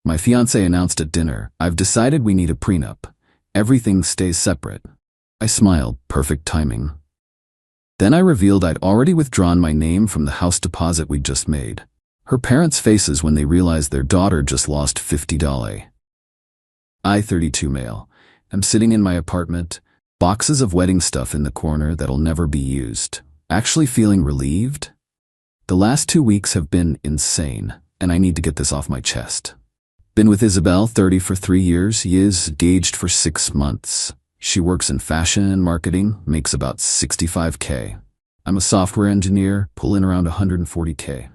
My fiancé announced at dinner, "I've decided we need a prenup. Everything stays separate." I smiled, perfect timing. Then I revealed I'd already withdrawn my name from the house deposit we'd just made. Her parents' faces when they realized their daughter just lost $50. I, 32 male, am sitting in my apartment, boxes of wedding stuff in the corner that'll never be used. Actually feeling relieved? The last 2 weeks have been insane, and I need to get this off my chest. Been with Isabel, 30 for 3 years, engaged for 6 months. She works in fashion and marketing, makes about $65K. I'm a software engineer, pull in around $140K.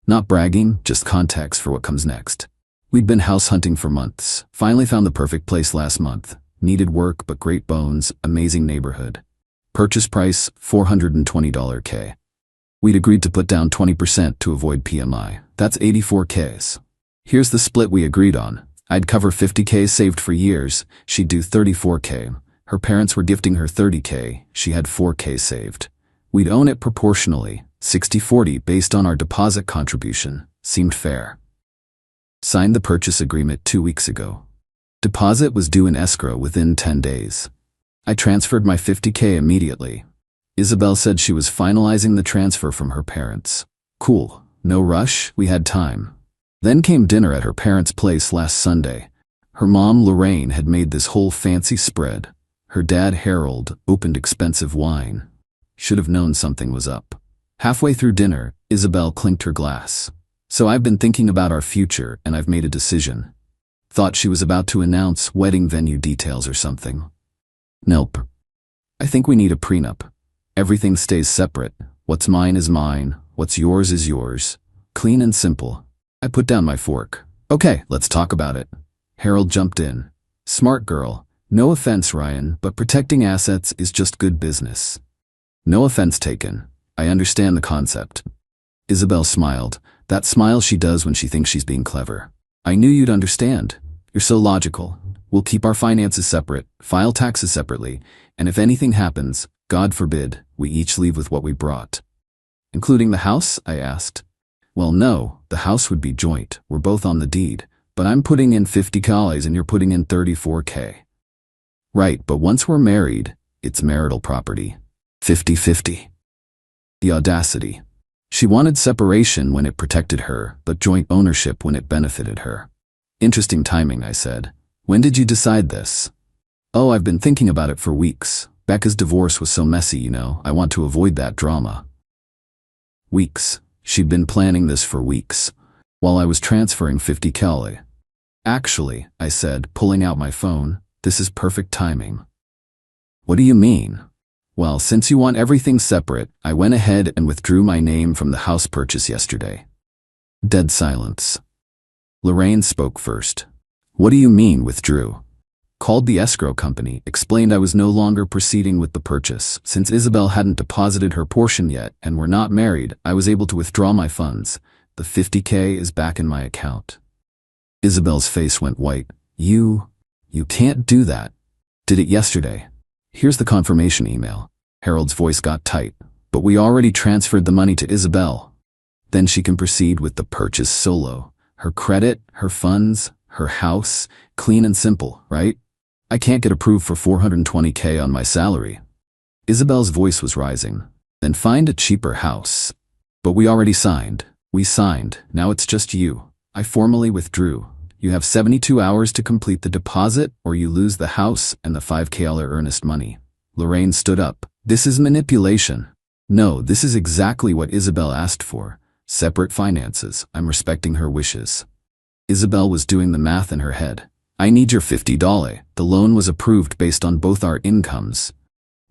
Not bragging, just context for what comes next. We'd been house hunting for months, finally found the perfect place last month. Needed work but great bones, amazing neighborhood. Purchase price, $420K. We'd agreed to put down 20% to avoid PMI. That's 84Ks. Here's the split we agreed on. I'd cover 50K saved for years, she'd do 34K. Her parents were gifting her 30K, she had 4K saved. We'd own it proportionally, 60-40 based on our deposit contribution. Seemed fair. Signed the purchase agreement 2 weeks ago. Deposit was due in escrow within 10 days. I transferred my 50K immediately. Isabel said she was finalizing the transfer from her parents. Cool, no rush, we had time. Then came dinner at her parents' place last Sunday. Her mom, Lorraine, had made this whole fancy spread. Her dad, Harold, opened expensive wine. Should have known something was up. Halfway through dinner, Isabel clinked her glass. "So I've been thinking about our future, and I've made a decision." Thought she was about to announce wedding venue details or something. Nope. I think we need a prenup. Everything stays separate. What's mine is mine. What's yours is yours. Clean and simple. I put down my fork. "Okay, let's talk about it." Harold jumped in. "Smart girl. No offense, Ryan, but protecting assets is just good business." "No offense taken. I understand the concept." Isabel smiled. That smile she does when she thinks she's being clever. "I knew you'd understand. You're so logical. We'll keep our finances separate, file taxes separately, and if anything happens, God forbid, we each leave with what we brought." "Including the house?" I asked. "Well, no, the house would be joint. We're both on the deed, but I'm putting in 50K and you're putting in 34K. "Right, but once we're married, it's marital property. 50-50. The audacity. She wanted separation when it protected her, but joint ownership when it benefited her. "Interesting timing," I said. "When did you decide this?" "Oh, I've been thinking about it for weeks. Becca's divorce was so messy, you know. I want to avoid that drama." Weeks. She'd been planning this for weeks, while I was transferring 50K. "Actually," I said, pulling out my phone, "this is perfect timing." "What do you mean?" "Well, since you want everything separate, I went ahead and withdrew my name from the house purchase yesterday." Dead silence. Lorraine spoke first. "What do you mean, withdrew?" "Called the escrow company, explained I was no longer proceeding with the purchase. Since Isabel hadn't deposited her portion yet and we're not married, I was able to withdraw my funds. The 50K is back in my account." Isabel's face went white. You can't do that." "Did it yesterday. Here's the confirmation email." Harold's voice got tight. "But we already transferred the money to Isabel. Then she can proceed with the purchase solo. Her credit, her funds, her house, clean and simple, right? I can't get approved for 420K on my salary." Isabel's voice was rising. "Then find a cheaper house." "But we already signed." "We signed. Now it's just you. I formally withdrew. You have 72 hours to complete the deposit or you lose the house and the 5K earnest money." Lorraine stood up. "This is manipulation." "No, this is exactly what Isabel asked for. Separate finances. I'm respecting her wishes." Isabel was doing the math in her head. "I need your $50. The loan was approved based on both our incomes."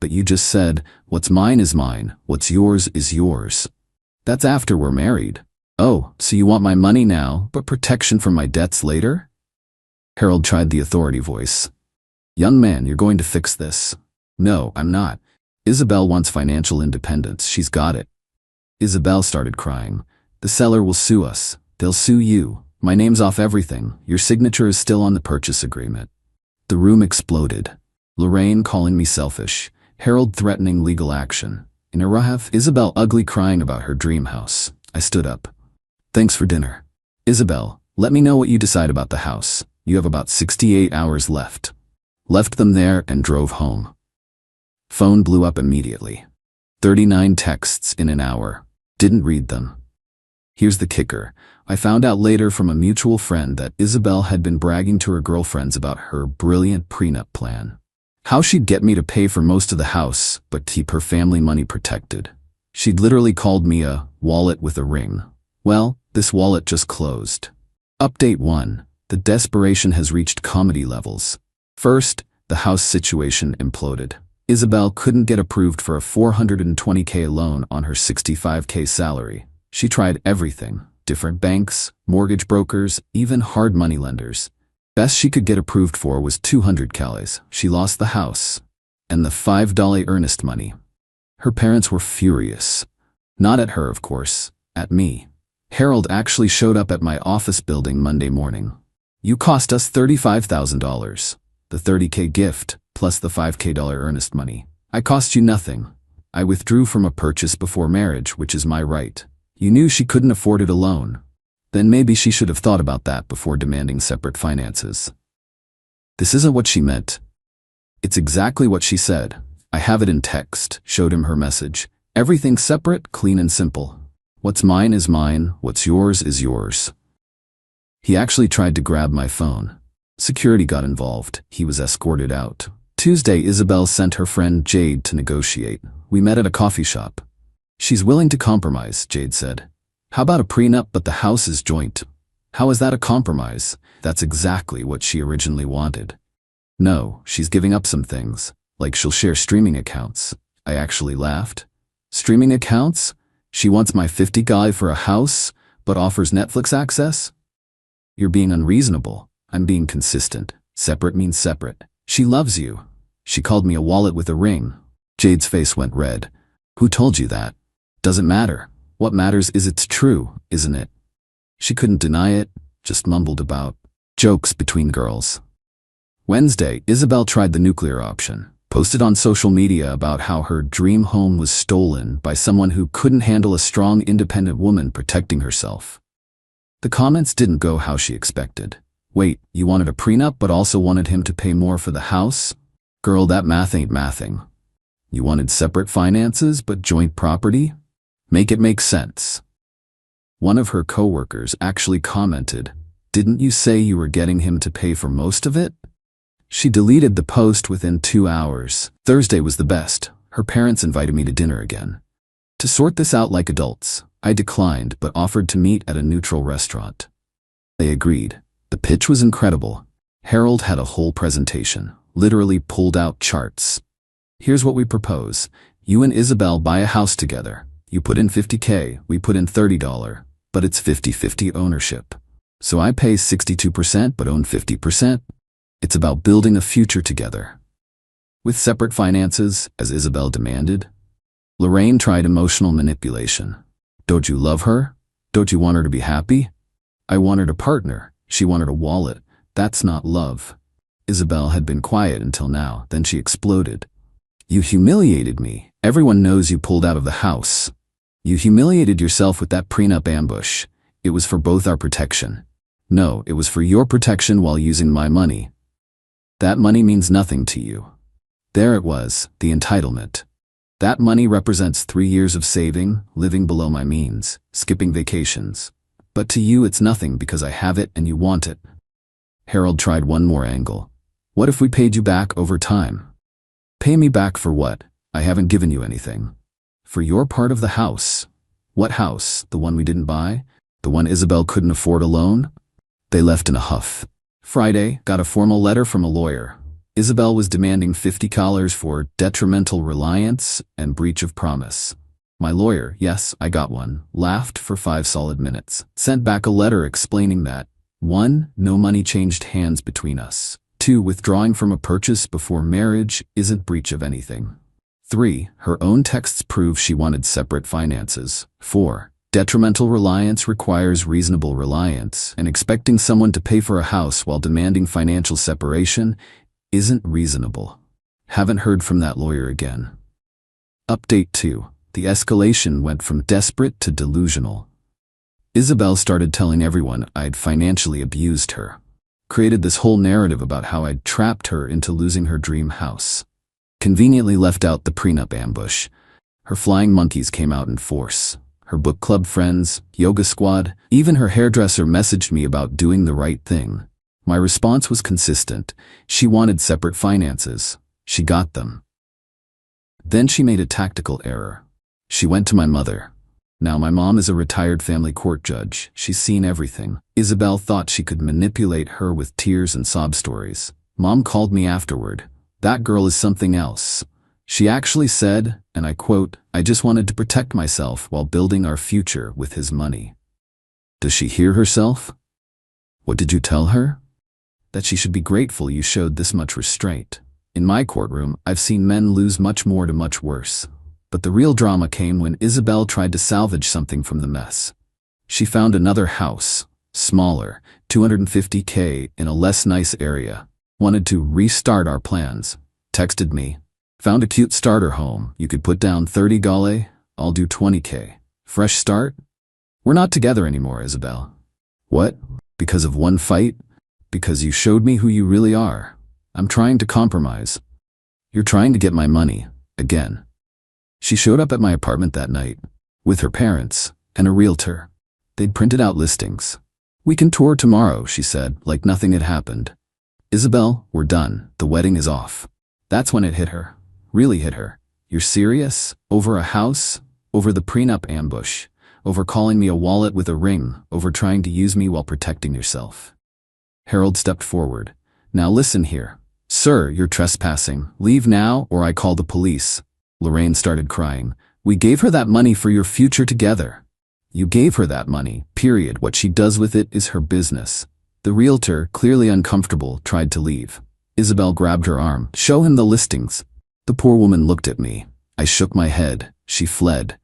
"But you just said, what's mine is mine, what's yours is yours." "That's after we're married." "Oh, so you want my money now, but protection from my debts later?" Harold tried the authority voice. "Young man, you're going to fix this." "No, I'm not. Isabel wants financial independence. She's got it." Isabel started crying. "The seller will sue us. They'll sue you. My name's off everything. Your signature is still on the purchase agreement." The room exploded. Lorraine calling me selfish. Harold threatening legal action. In a rough, Isabel ugly crying about her dream house. I stood up. "Thanks for dinner." "Isabel, Let me know what you decide about the house. You have about 68 hours left. Left them there and drove home. Phone blew up immediately. 39 texts in an hour. Didn't read them. Here's the kicker. I found out later from a mutual friend that Isabel had been bragging to her girlfriends about her brilliant prenup plan. How she'd get me to pay for most of the house, but keep her family money protected. She'd literally called me a wallet with a ring. Well, this wallet just closed. Update 1. The desperation has reached comedy levels. First, the house situation imploded. Isabel couldn't get approved for a $420K loan on her $65K salary. She tried everything. Different banks, mortgage brokers, even hard money lenders. Best she could get approved for was $200K. She lost the house. And the $5 earnest money. Her parents were furious. Not at her, of course. At me. Harold actually showed up at my office building Monday morning. You cost us $35,000. The $30K gift, plus the $5K earnest money. I cost you nothing. I withdrew from a purchase before marriage, which is my right. You knew she couldn't afford it alone. Then maybe she should have thought about that before demanding separate finances. This isn't what she meant. It's exactly what she said. I have it in text, showed him her message. Everything separate, clean and simple. What's mine is mine, what's yours is yours. He actually tried to grab my phone. Security got involved. He was escorted out. Tuesday, Isabel sent her friend Jade to negotiate. We met at a coffee shop. She's willing to compromise, Jade said. How about a prenup but the house is joint? How is that a compromise? That's exactly what she originally wanted. No, she's giving up some things, like she'll share streaming accounts. I actually laughed. Streaming accounts? She wants my $50K for a house, but offers Netflix access? You're being unreasonable. I'm being consistent. Separate means separate. She loves you. She called me a wallet with a ring. Jade's face went red. Who told you that? Doesn't matter. What matters is it's true, isn't it? She couldn't deny it, just mumbled about jokes between girls. Wednesday, Isabel tried the nuclear option. Posted on social media about how her dream home was stolen by someone who couldn't handle a strong, independent woman protecting herself. The comments didn't go how she expected. Wait, you wanted a prenup but also wanted him to pay more for the house? Girl, that math ain't mathing. You wanted separate finances but joint property? Make it make sense. One of her coworkers actually commented, "Didn't you say you were getting him to pay for most of it?" She deleted the post within 2 hours. Thursday was the best. Her parents invited me to dinner again. To sort this out like adults, I declined but offered to meet at a neutral restaurant. They agreed. The pitch was incredible. Harold had a whole presentation, literally pulled out charts. Here's what we propose. You and Isabel buy a house together. You put in $50K, we put in $30, but it's 50-50 ownership. So I pay 62% but own 50%. It's about building a future together. With separate finances, as Isabel demanded. Lorraine tried emotional manipulation. Don't you love her? Don't you want her to be happy? I wanted a partner. She wanted a wallet. That's not love. Isabel had been quiet until now, then she exploded. You humiliated me. Everyone knows you pulled out of the house. You humiliated yourself with that prenup ambush. It was for both our protection. No, it was for your protection while using my money. That money means nothing to you. There it was, the entitlement. That money represents 3 years of saving, living below my means, skipping vacations. But to you it's nothing because I have it and you want it. Harold tried one more angle. What if we paid you back over time? Pay me back for what? I haven't given you anything. For your part of the house. What house? The one we didn't buy? The one Isabel couldn't afford alone? They left in a huff. Friday, got a formal letter from a lawyer. Isabel was demanding $50 for detrimental reliance and breach of promise. My lawyer, yes, I got one, laughed for 5 solid minutes. Sent back a letter explaining that 1. No money changed hands between us. 2. Withdrawing from a purchase before marriage isn't breach of anything. 3. Her own texts prove she wanted separate finances. 4. Detrimental reliance requires reasonable reliance, and expecting someone to pay for a house while demanding financial separation isn't reasonable. Haven't heard from that lawyer again. Update 2. The escalation went from desperate to delusional. Isabel started telling everyone I'd financially abused her. Created this whole narrative about how I'd trapped her into losing her dream house. Conveniently left out the prenup ambush. Her flying monkeys came out in force. Her book club friends, yoga squad, even her hairdresser messaged me about doing the right thing. My response was consistent. She wanted separate finances. She got them. Then she made a tactical error. She went to my mother. Now my mom is a retired family court judge. She's seen everything. Isabel thought she could manipulate her with tears and sob stories. Mom called me afterward. That girl is something else. She actually said, and I quote, "I just wanted to protect myself while building our future with his money." Does she hear herself? What did you tell her? That she should be grateful you showed this much restraint. In my courtroom, I've seen men lose much more to much worse. But the real drama came when Isabel tried to salvage something from the mess. She found another house, smaller, $250K in a less nice area. Wanted to restart our plans. Texted me. Found a cute starter home. You could put down 30 gale, I'll do 20K. Fresh start? We're not together anymore, Isabel. What? Because of one fight? Because you showed me who you really are. I'm trying to compromise. You're trying to get my money, again. She showed up at my apartment that night, with her parents, and a realtor. They'd printed out listings. "We can tour tomorrow," she said, like nothing had happened. "Isabel, we're done. The wedding is off." That's when it hit her. Really hit her. "You're serious? Over a house? Over the prenup ambush? Over calling me a wallet with a ring? Over trying to use me while protecting yourself?" Harold stepped forward. "Now listen here. Sir, you're trespassing. Leave now or I call the police." Lorraine started crying. "We gave her that money for your future together." "You gave her that money, period. What she does with it is her business." The realtor, clearly uncomfortable, tried to leave. Isabel grabbed her arm. "Show him the listings." The poor woman looked at me. I shook my head. She fled.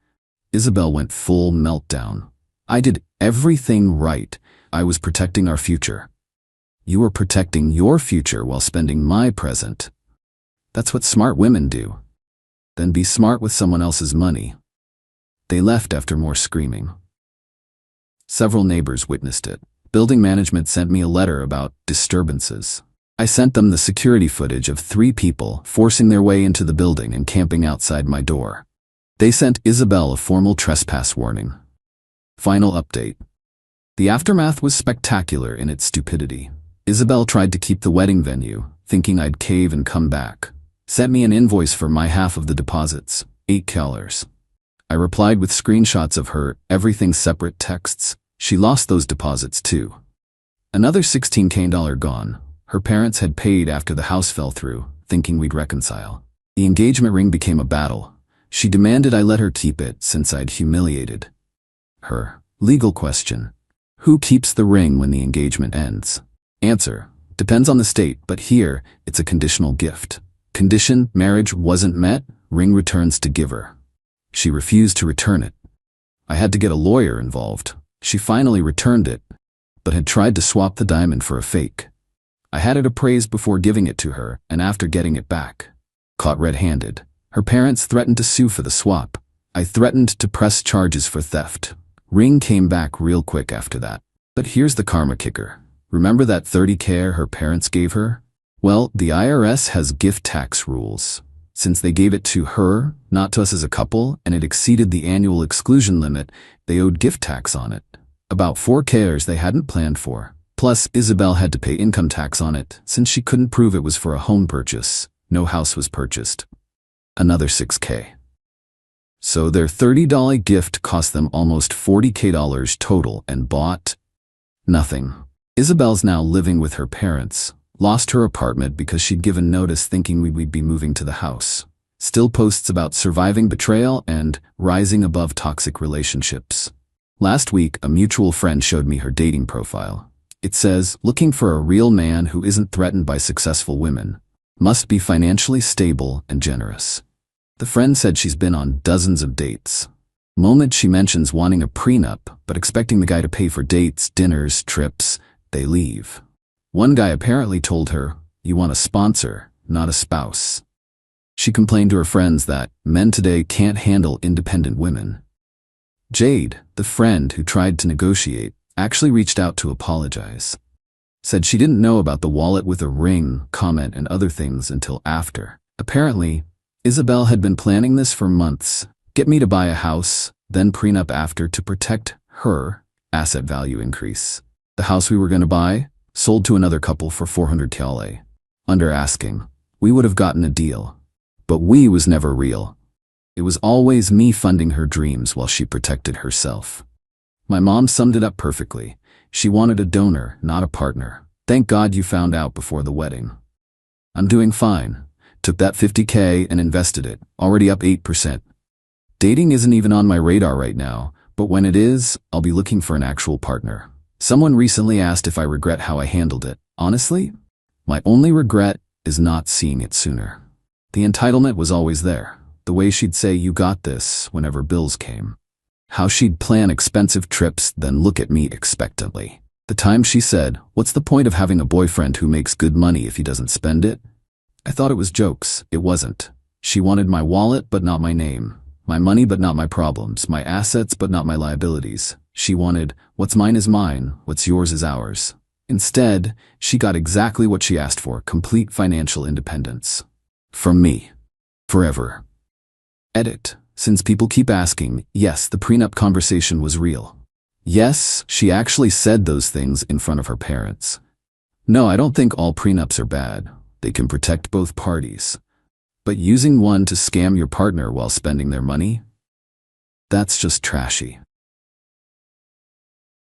Isabel went full meltdown. "I did everything right. I was protecting our future." "You were protecting your future while spending my present." "That's what smart women do." "Then be smart with someone else's money." They left after more screaming. Several neighbors witnessed it. Building management sent me a letter about disturbances. I sent them the security footage of 3 people forcing their way into the building and camping outside my door. They sent Isabel a formal trespass warning. Final update. The aftermath was spectacular in its stupidity. Isabel tried to keep the wedding venue, thinking I'd cave and come back. Sent me an invoice for my half of the deposits, $8. I replied with screenshots of her everything separate texts. She lost those deposits too. Another $16K gone. Her parents had paid after the house fell through, thinking we'd reconcile. The engagement ring became a battle. She demanded I let her keep it since I'd humiliated her. Legal question. Who keeps the ring when the engagement ends? Answer. Depends on the state, but here, it's a conditional gift. Condition, marriage wasn't met, ring returns to giver. She refused to return it. I had to get a lawyer involved. She finally returned it, but had tried to swap the diamond for a fake. I had it appraised before giving it to her, and after getting it back. Caught red-handed. Her parents threatened to sue for the swap. I threatened to press charges for theft. Ring came back real quick after that. But here's the karma kicker. Remember that $30K her parents gave her? Well, the IRS has gift tax rules. Since they gave it to her, not to us as a couple, and it exceeded the annual exclusion limit, they owed gift tax on it. About $4K they hadn't planned for. Plus, Isabel had to pay income tax on it, since she couldn't prove it was for a home purchase. No house was purchased. Another $6K. So their $30 gift cost them almost $40K total and bought nothing. Isabel's now living with her parents. Lost her apartment because she'd given notice thinking we'd be moving to the house. Still posts about surviving betrayal and rising above toxic relationships. Last week, a mutual friend showed me her dating profile. It says, looking for a real man who isn't threatened by successful women. Must be financially stable and generous. The friend said she's been on dozens of dates. Moment she mentions wanting a prenup, but expecting the guy to pay for dates, dinners, trips, they leave. One guy apparently told her, "You want a sponsor, not a spouse." She complained to her friends that men today can't handle independent women. Jade, the friend who tried to negotiate, actually reached out to apologize. Said she didn't know about the wallet with a ring, comment, and other things until after. Apparently, Isabel had been planning this for months. Get me to buy a house, then prenup after to protect her asset value increase. The house we were going to buy sold to another couple for 400 TL. Under asking. We would have gotten a deal. But we was never real. It was always me funding her dreams while she protected herself. My mom summed it up perfectly. She wanted a donor, not a partner. Thank God you found out before the wedding. I'm doing fine. Took that 50K and invested it, already up 8%. Dating isn't even on my radar right now, but when it is, I'll be looking for an actual partner. Someone recently asked if I regret how I handled it. Honestly, my only regret is not seeing it sooner. The entitlement was always there. The way she'd say you got this whenever bills came. How she'd plan expensive trips, then look at me expectantly. The time she said, "What's the point of having a boyfriend who makes good money if he doesn't spend it?" I thought it was jokes. It wasn't. She wanted my wallet but not my name. My money but not my problems. My assets but not my liabilities. She wanted, what's mine is mine, what's yours is ours. Instead, she got exactly what she asked for, complete financial independence. From me. Forever. Edit. Since people keep asking, yes, the prenup conversation was real. Yes, she actually said those things in front of her parents. No, I don't think all prenups are bad. They can protect both parties. But using one to scam your partner while spending their money? That's just trashy.